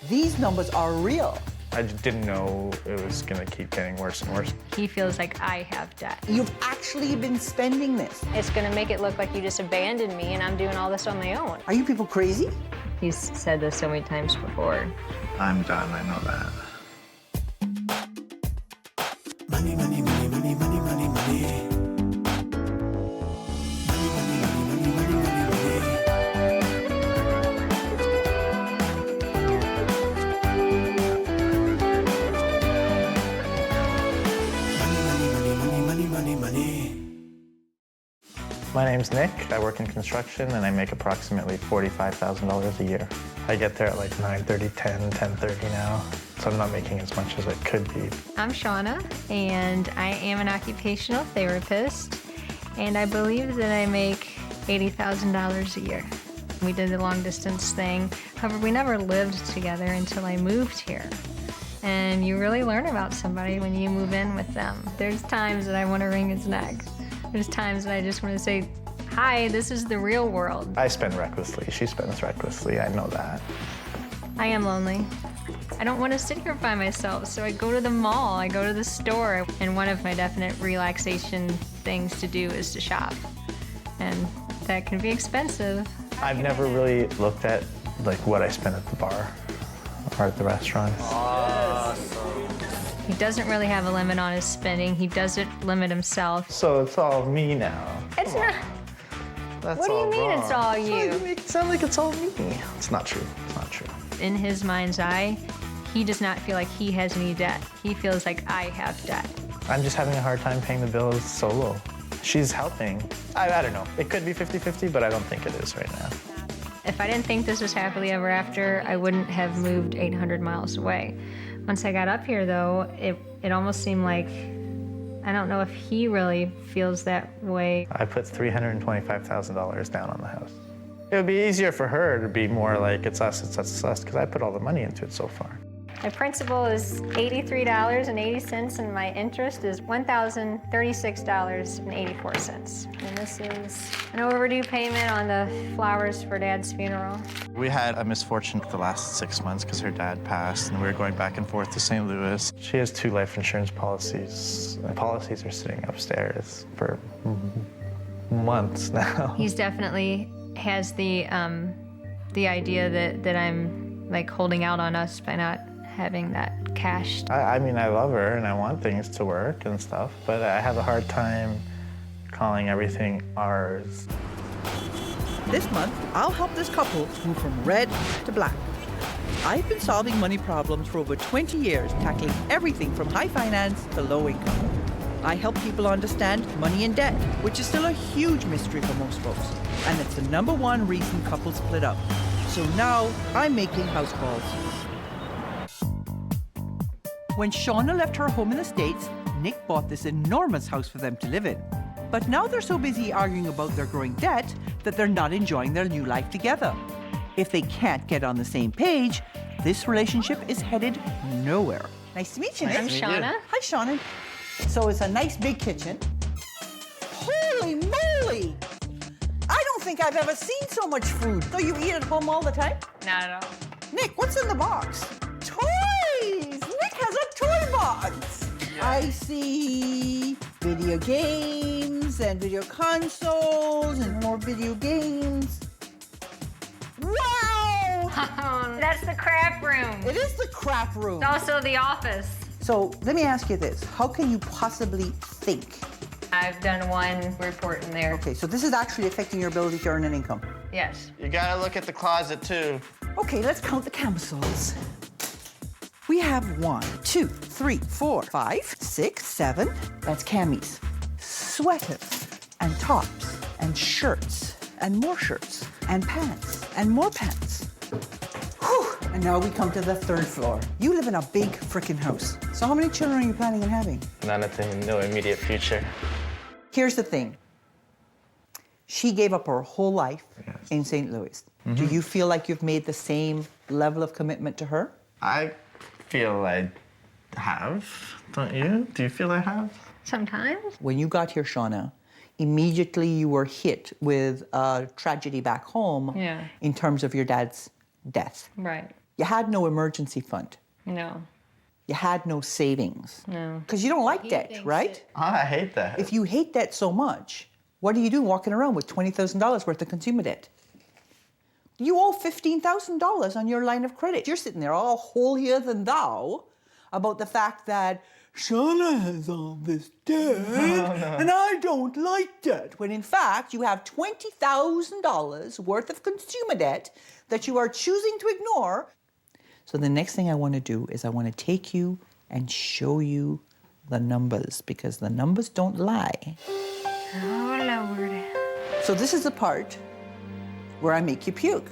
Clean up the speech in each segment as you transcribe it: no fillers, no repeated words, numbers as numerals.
These numbers are real. I just didn't know it was gonna keep getting worse and worse. He feels like I have debt. You've actually been spending this. It's gonna make it look like you just abandoned me and I'm doing all this on my own. Are you people crazy? He's said this so many times before. I'm done, I know that. Money, money, money, money, money, money, money. My name's Nick. I work in construction and I make approximately $45,000 a year. I get there at like 9:30, 10:30 now, so I'm not making as much as I could be. I'm Shauna, and I am an occupational therapist, and I believe that I make $80,000 a year. We did the long distance thing. However, we never lived together until I moved here. And you really learn about somebody when you move in with them. There's times that I want to wring his neck. There's times that I just want to say, hi, this is the real world. I spend recklessly. She spends recklessly. I know that. I am lonely. I don't want to sit here by myself, so I go to the mall, I go to the store, and one of my definite relaxation things to do is to shop. And that can be expensive. I've never really looked at like what I spend at the bar or at the restaurants. He doesn't really have a limit on his spending. He doesn't limit himself. So it's all me now. It's not. That's What do you all mean wrong. it's all You you? make it sound like it's all me. It's not true. It's not true. In his mind's eye, he does not feel like he has any debt. He feels like I have debt. I'm just having a hard time paying the bills solo. She's helping. I don't know. It could be 50-50, but I don't think it is right now. If I didn't think this was happily ever after, I wouldn't have moved 800 miles away. Once I got up here, though, it almost seemed like, I don't know if he really feels that way. I put $325,000 down on the house. It would be easier for her to be more like, it's us, because I put all the money into it so far. My principal is $83.80, and my interest is $1,036.84. And this is an overdue payment on the flowers for Dad's funeral. We had a misfortune the last 6 months because her dad passed, and we were going back and forth to St. Louis. She has 2 life insurance policies. The policies are sitting upstairs for months now. He's definitely has the idea that I'm like holding out on us by not having that cash. I mean, I love her and I want things to work and stuff, but I have a hard time calling everything ours. This month, I'll help this couple move from red to black. I've been solving money problems for over 20 years, tackling everything from high finance to low income. I help people understand money and debt, which is still a huge mystery for most folks. And it's the #1 reason couples split up. So now I'm making house calls. When Shauna left her home in the States, Nick bought this enormous house for them to live in. But now they're so busy arguing about their growing debt that they're not enjoying their new life together. If they can't get on the same page, this relationship is headed nowhere. Nice to meet you, Nick. I'm Shauna. Hi, Shauna. So it's a nice big kitchen. Holy moly! I don't think I've ever seen so much food. So you eat at home all the time? Not at all. Nick, what's in the box? Toys! Nick has a toy box! I see video games and video consoles and more video games. Wow! That's the crap room. It is the crap room. It's also the office. So let me ask you this. How can you possibly think? I've done one report in there. Okay, so this is actually affecting your ability to earn an income. Yes. You gotta look at the closet too. Okay, let's count the camisoles. We have 1, 2, 3, 4, 5, 6, 7. That's camis. Sweaters and tops and shirts and more shirts and pants and more pants. Whew. And now we come to the 3rd floor. You live in a big frickin' house. So how many children are you planning on having? None in no immediate future. Here's the thing. She gave up her whole life in St. Louis. Do you feel like you've made the same level of commitment to her? I feel I have, don't you? Do you feel I have? Sometimes. When you got here, Shauna, immediately you were hit with a tragedy back home Yeah. in terms of your dad's death. Right. You had no emergency fund. No. You had no savings. No. Because you don't like debt, right? I hate that. If you hate debt so much, what are you doing walking around with $20,000 worth of consumer debt? You owe $15,000 on your line of credit. You're sitting there all holier than thou about the fact that Shauna has all this debt and I don't like debt. When in fact, you have $20,000 worth of consumer debt that you are choosing to ignore. So the next thing I want to do is I want to take you and show you the numbers, because the numbers don't lie. Oh, Lord. So this is the part where I make you puke.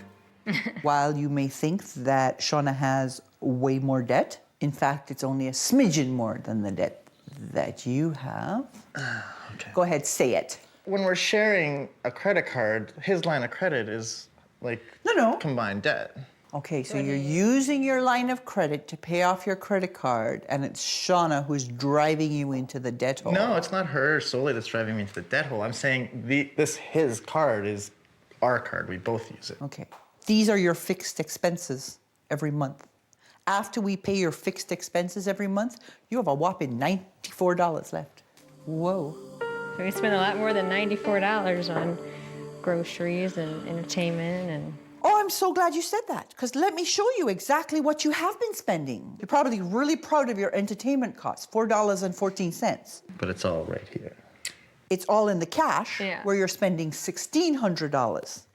While you may think that Shauna has way more debt, in fact, it's only a smidgen more than the debt that you have. Okay. Go ahead, say it. When we're sharing a credit card, his line of credit is like No. combined debt. Okay, so you're using your line of credit to pay off your credit card, and it's Shauna who's driving you into the debt hole. No, it's not her solely that's driving me into the debt hole. I'm saying his card is our card. We both use it. Okay. These are your fixed expenses every month. After we pay your fixed expenses every month, you have a whopping $94 left. Whoa. So we spend a lot more than $94 on groceries and entertainment and... Oh, I'm so glad you said that, because let me show you exactly what you have been spending. You're probably really proud of your entertainment costs, $4.14. But it's all right here. It's all in the cash, Yeah. where you're spending $1,600.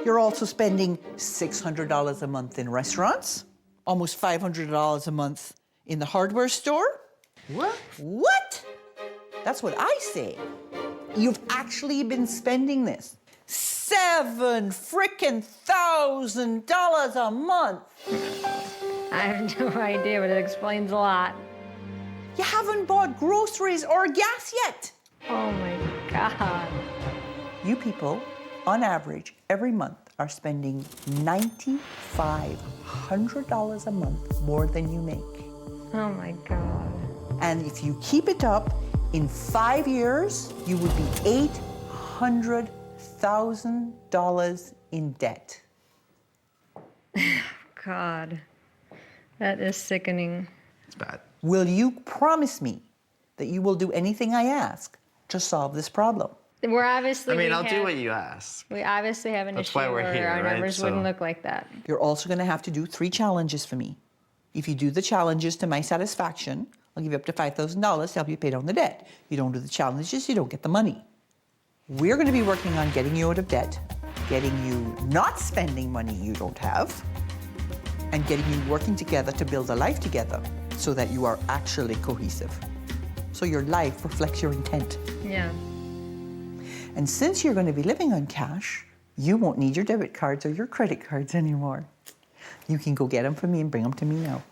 You're also spending $600 a month in restaurants, almost $500 a month in the hardware store. What? What? That's what I say. You've actually been spending this. $7,000 a month. I have no idea, but it explains a lot. You haven't bought groceries or gas yet. Oh my God. You people, on average, every month are spending $9,500 a month more than you make. Oh my God. And if you keep it up, in 5 years, you would be $800,000 in debt. God. That is sickening. It's bad. Will you promise me that you will do anything I ask to solve this problem? We're obviously... I mean, I'll do what you ask. We obviously have an That's issue why we're where here, our right? numbers wouldn't look like that. You're also going to have to do 3 challenges for me. If you do the challenges to my satisfaction, I'll give you up to $5,000 to help you pay down the debt. You don't do the challenges, you don't get the money. We're going to be working on getting you out of debt, getting you not spending money you don't have, and getting you working together to build a life together so that you are actually cohesive. So your life reflects your intent. Yeah. And since you're going to be living on cash, you won't need your debit cards or your credit cards anymore. You can go get them for me and bring them to me now.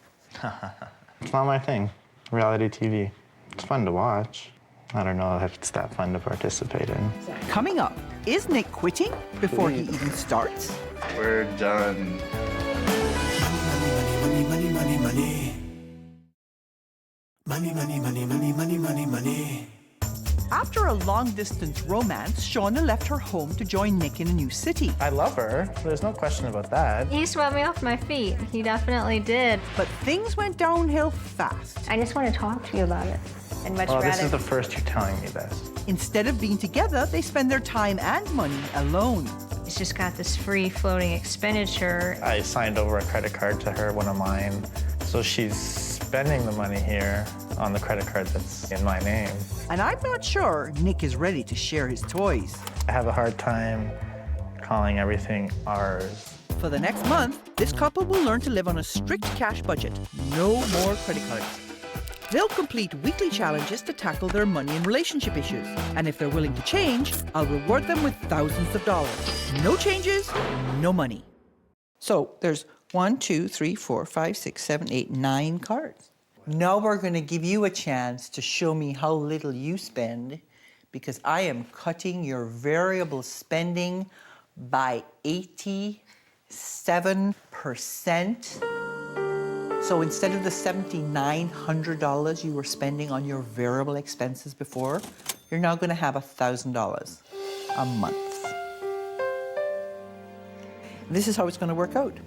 It's not my thing. Reality TV. It's fun to watch. I don't know if it's that fun to participate in. Coming up, is Nick quitting before he even starts? We're done. Money, money, money, money. Money, money, money, money, money, money, money. After a long-distance romance, Shauna left her home to join Nick in a new city. I love her. There's no question about that. He swept me off my feet. He definitely did. But things went downhill fast. I just want to talk to you about it. I'd much Oh, rather... this is the first you're telling me this. Instead of being together, they spend their time and money alone. It's just got this free floating expenditure. I signed over a credit card to her, one of mine. So she's spending the money here on the credit card that's in my name. And I'm not sure Nick is ready to share his toys. I have a hard time calling everything ours. For the next month, this couple will learn to live on a strict cash budget. No more credit cards. They'll complete weekly challenges to tackle their money and relationship issues. And if they're willing to change, I'll reward them with thousands of dollars. No changes, no money. So there's 1, 2, 3, 4, 5, 6, 7, 8, 9 cards. Now we're going to give you a chance to show me how little you spend, because I am cutting your variable spending by 87%. So instead of the $7,900 you were spending on your variable expenses before, you're now going to have $1,000 a month. This is how it's going to work out.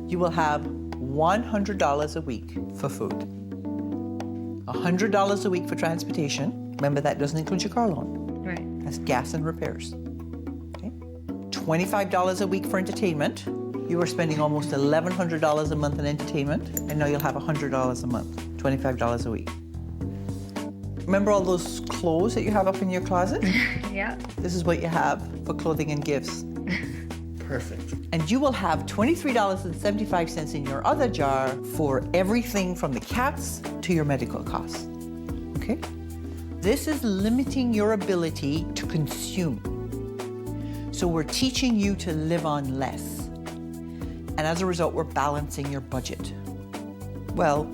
you will have $100 a week for food, $100 a week for transportation. Remember, that doesn't include your car loan. Right. That's gas and repairs. Okay? $25 a week for entertainment. You were spending almost $1,100 a month in entertainment, and now you'll have $100 a month, $25 a week. Remember all those clothes that you have up in your closet? Yeah. This is what you have for clothing and gifts. Perfect. And you will have $23.75 in your other jar for everything from the cats to your medical costs. Okay? This is limiting your ability to consume. So we're teaching you to live on less. And as a result, we're balancing your budget. Well,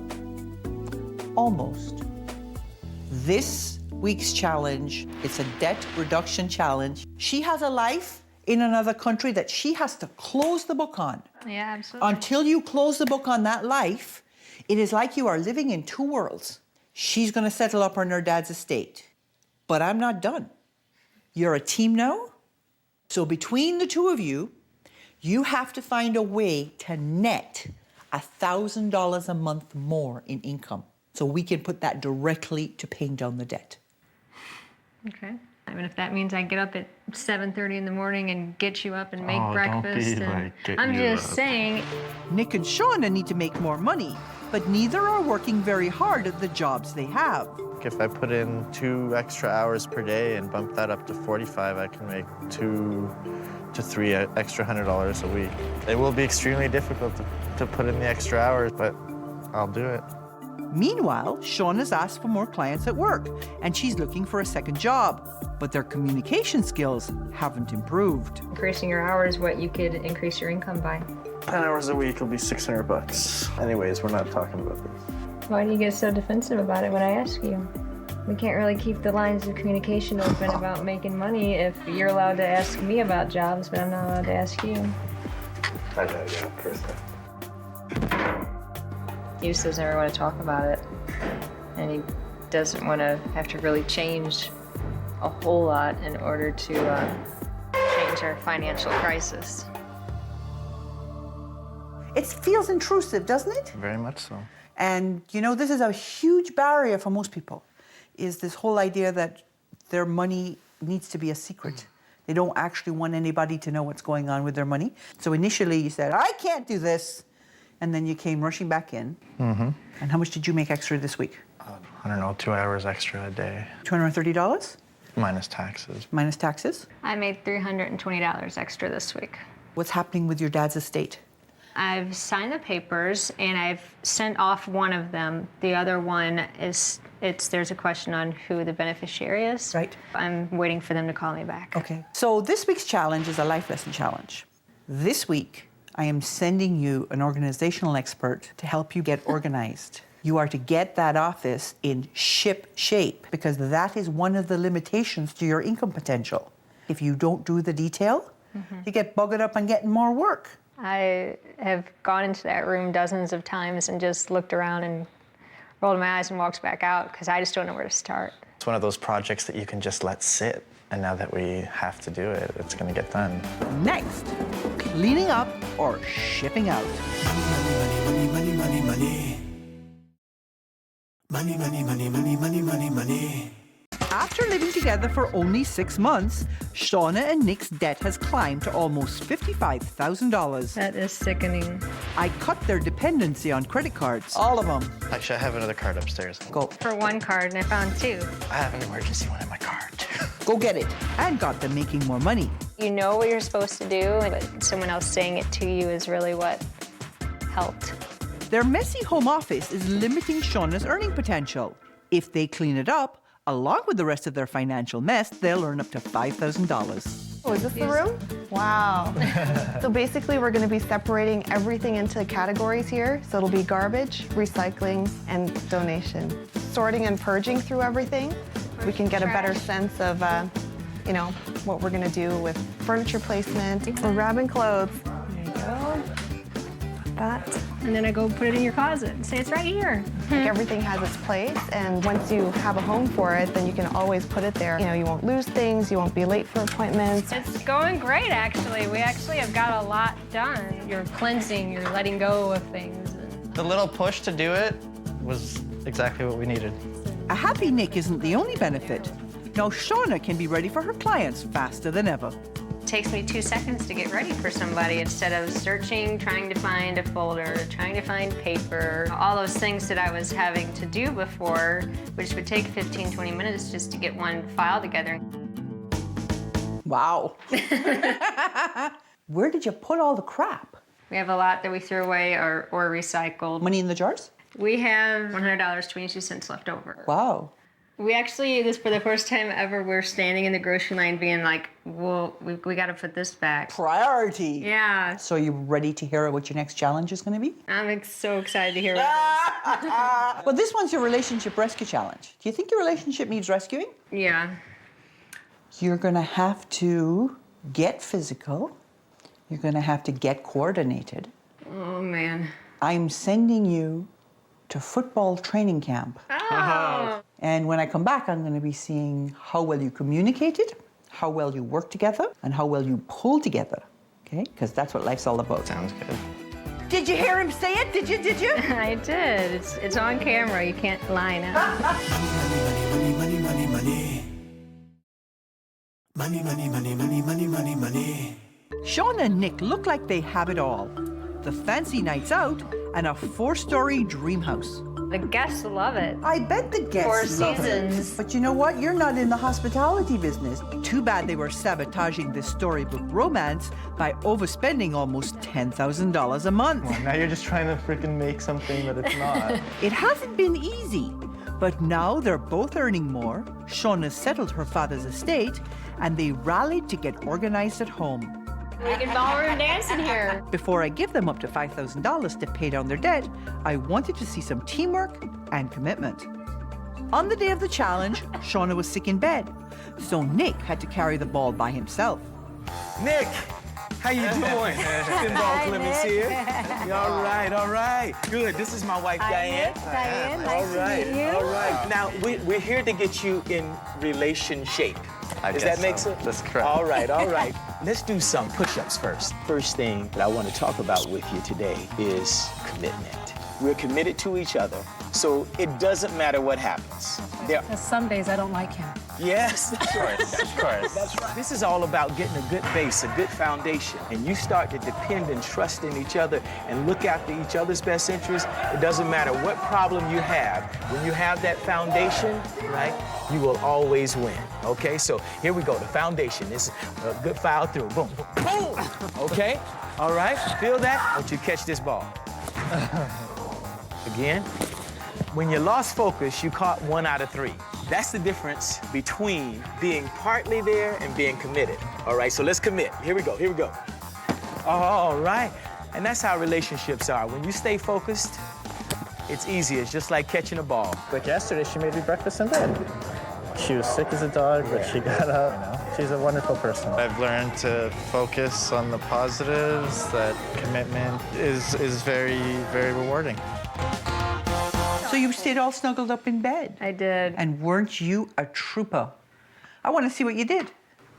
almost. This week's challenge, it's a debt reduction challenge. She has a life in another country that she has to close the book on. Yeah, absolutely. Until you close the book on that life, it is like you are living in two worlds. She's gonna settle up on her dad's estate, but I'm not done. You're a team now, so between the two of you, you have to find a way to net $1,000 a month more in income, so we can put that directly to paying down the debt. Okay. I mean, if that means I get up at 7:30 in the morning and get you up and make breakfast, I'm just saying. Nick and Shauna need to make more money, but neither are working very hard at the jobs they have. If I put in 2 extra hours per day and bump that up to 45, I can make 2 to 3 extra $100 a week. It will be extremely difficult to put in the extra hours, but I'll do it. Meanwhile, Shauna's asked for more clients at work, and she's looking for a second job, but their communication skills haven't improved. Increasing your hours, what you could increase your income by. 10 hours a week will be $600. Anyways, we're not talking about this. Why do you get so defensive about it when I ask you? We can't really keep the lines of communication open about making money if you're allowed to ask me about jobs, but I'm not allowed to ask you. I know, yeah, perfect. He just doesn't ever want to talk about it. And he doesn't want to have to really change a whole lot in order to change our financial crisis. It feels intrusive, doesn't it? Very much so. And you know, this is a huge barrier for most people, is this whole idea that their money needs to be a secret. They don't actually want anybody to know what's going on with their money. So initially you said, I can't do this. And then you came rushing back in. Mm-hmm. And how much did you make extra this week? I don't know, 2 hours extra a day. $230? Minus taxes. Minus taxes? I made $320 extra this week. What's happening with your dad's estate? I've signed the papers and I've sent off one of them. The other one is, there's a question on who the beneficiary is. Right. I'm waiting for them to call me back. Okay. So this week's challenge is a life lesson challenge. This week, I am sending you an organizational expert to help you get organized. You are to get that office in ship shape, because that is one of the limitations to your income potential. If you don't do the detail, you get buggered up on getting more work. I have gone into that room dozens of times and just looked around and rolled my eyes and walked back out because I just don't know where to start. It's one of those projects that you can just let sit. And now that we have to do it, it's gonna get done. Next, cleaning up or shipping out. Money, money, money, money, money. Money, money, money, money, money, money, money. After living together for only 6 months, Shauna and Nick's debt has climbed to almost $55,000. That is sickening. I cut their dependency on credit cards, all of them. Actually, I have another card upstairs. Go. For one card, and I found 2. I have an emergency one in my car, too. Go get it. And got them making more money. You know what you're supposed to do, but someone else saying it to you is really what helped. Their messy home office is limiting Shauna's earning potential. If they clean it up, along with the rest of their financial mess, they'll earn up to $5,000. Oh, is this the room? Wow. So basically, we're going to be separating everything into categories here. So it'll be garbage, recycling, and donation. Sorting and purging through everything, we can get a better sense of, you know, what we're going to do with furniture placement. We're grabbing clothes. There you go. that. And then I go put it in your closet and say, it's right here. Like everything has its place, and once you have a home for it, then you can always put it there. You know, you won't lose things, you won't be late for appointments. It's going great, actually. We actually have got a lot done. You're cleansing, you're letting go of things. The little push to do it was exactly what we needed. A happy Nick isn't the only benefit. Now Shauna can be ready for her clients faster than ever. It takes me 2 seconds to get ready for somebody instead of searching, trying to find a folder, trying to find paper, all those things that I was having to do before, which would take 15, 20 minutes just to get one file together. Wow. Where did you put all the crap? We have a lot that we threw away or recycled. Money in the jars? We have $100.22 left over. Wow. We actually, this for the first time ever, we're standing in the grocery line being like, well, we got to put this back. Priority. Yeah. So you ready to hear what your next challenge is going to be? I'm so excited to hear what it is. Well, this one's your relationship rescue challenge. Do you think your relationship needs rescuing? Yeah. You're going to have to get physical. You're going to have to get coordinated. Oh, man. I'm sending you to football training camp. Oh. And when I come back, I'm going to be seeing how well you communicated, how well you work together, and how well you pull together. Okay? Because that's what life's all about. Sounds good. Did you hear him say it? Did you? I did. It's on camera. You can't lie now. Money, money, money, money. Money, money, money, money, money, money, money. Shauna and Nick look like they have it all. The fancy nights out and a 4-story dream house. The guests love it. I bet the guests 4 love seasons. it. But you know what? You're not in the hospitality business. Too bad they were sabotaging this storybook romance by overspending almost $10,000 a month. Well, now you're just trying to freaking make something that it's not. It hasn't been easy, but now they're both earning more. Shauna's settled her father's estate, and they rallied to get organized at home. We can ballroom dance in here. Before I give them up to $5,000 to pay down their debt, I wanted to see some teamwork and commitment. On the day of the challenge, Shauna was sick in bed, so Nick had to carry the ball by himself. Nick, how you doing? Pinball Clemens here. All right. Good. This is my wife, Diane. Diane, nice All right, to meet you. all right. Now, we're here to get you in relation shape. Does that make sense? That's correct. All right. Let's do some push-ups first. First thing that I want to talk about with you today is commitment. We're committed to each other, so it doesn't matter what happens. Some days I don't like him. Yes. Of course. That's right. This is all about getting a good base, a good foundation, and you start to depend and trust in each other and look after each other's best interests. It doesn't matter what problem you have. When you have that foundation, right, you will always win. Okay, so here we go. The foundation is a good file through. Boom, boom, boom. Okay, all right. Feel that? I want you to catch this ball. Again. When you lost focus, you caught 1 out of 3. That's the difference between being partly there and being committed. All right, so let's commit. Here we go. All right. And that's how relationships are. When you stay focused, it's easy. It's just like catching a ball. Like yesterday, she made me breakfast in bed. She was sick as a dog, but she got up. She's a wonderful person. I've learned to focus on the positives, that commitment is very, very rewarding. So you stayed all snuggled up in bed. I did. And weren't you a trooper? I want to see what you did.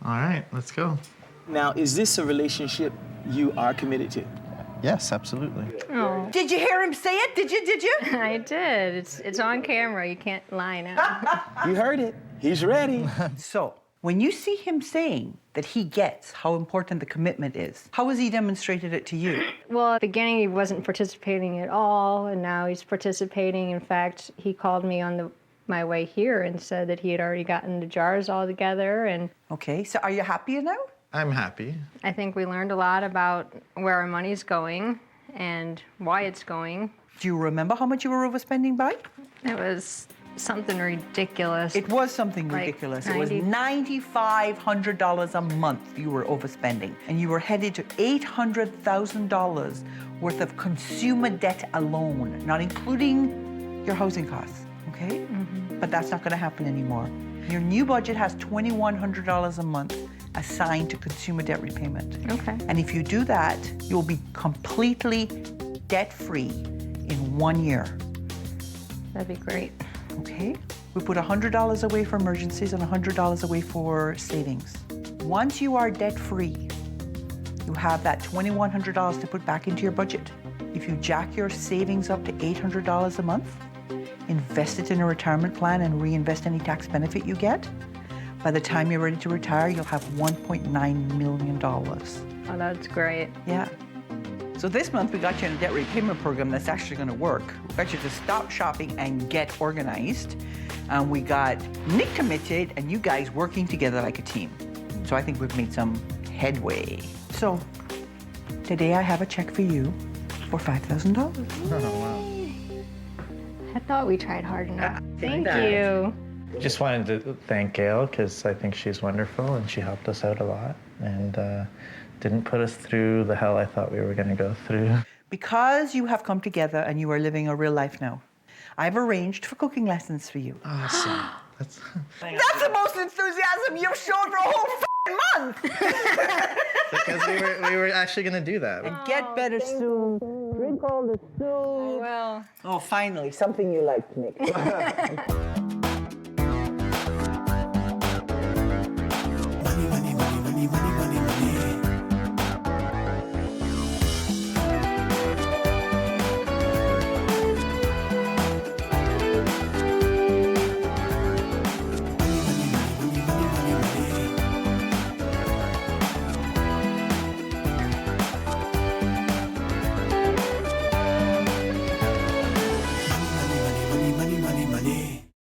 All right, let's go. Now, is this a relationship you are committed to? Yes, absolutely. Oh, Did you hear him say it? Did you? I did. It's on camera. You can't lie now. You heard it. He's ready. So, when you see him saying that he gets how important the commitment is, how has he demonstrated it to you? Well, at the beginning, he wasn't participating at all, and now he's participating. In fact, he called me on my way here and said that he had already gotten the jars all together. And Okay, so are you happy now? I'm happy. I think we learned a lot about where our money's going and why it's going. Do you remember how much you were overspending by? It was something ridiculous. It was something Like ridiculous. It was 90 $9,500 a month you were overspending. And you were headed to $800,000 worth of consumer debt alone, not including your housing costs, okay? Mm-hmm. But that's not going to happen anymore. Your new budget has $2,100 a month assigned to consumer debt repayment. Okay. And if you do that, you'll be completely debt-free in 1 year. That'd be great. Okay? We put $100 away for emergencies and $100 away for savings. Once you are debt-free, you have that $2,100 to put back into your budget. If you jack your savings up to $800 a month, invest it in a retirement plan and reinvest any tax benefit you get, by the time you're ready to retire, you'll have $1.9 million. Oh, that's great. Yeah. So this month we got you in a debt repayment program that's actually going to work. We got you to stop shopping and get organized. We got Nick committed and you guys working together like a team. So I think we've made some headway. So today I have a check for you for $5,000. Oh, wow. I thought we tried hard enough. Thank that. you. Just wanted to thank Gail because I think she's wonderful and she helped us out a lot and didn't put us through the hell I thought we were going to go through. Because you have come together and you are living a real life now, I've arranged for cooking lessons for you. Awesome. That's the most enthusiasm you've shown for a whole month. Because we were actually going to do that. And get better soon. Drink all the soup. Well. Oh, finally, something you like, Nick.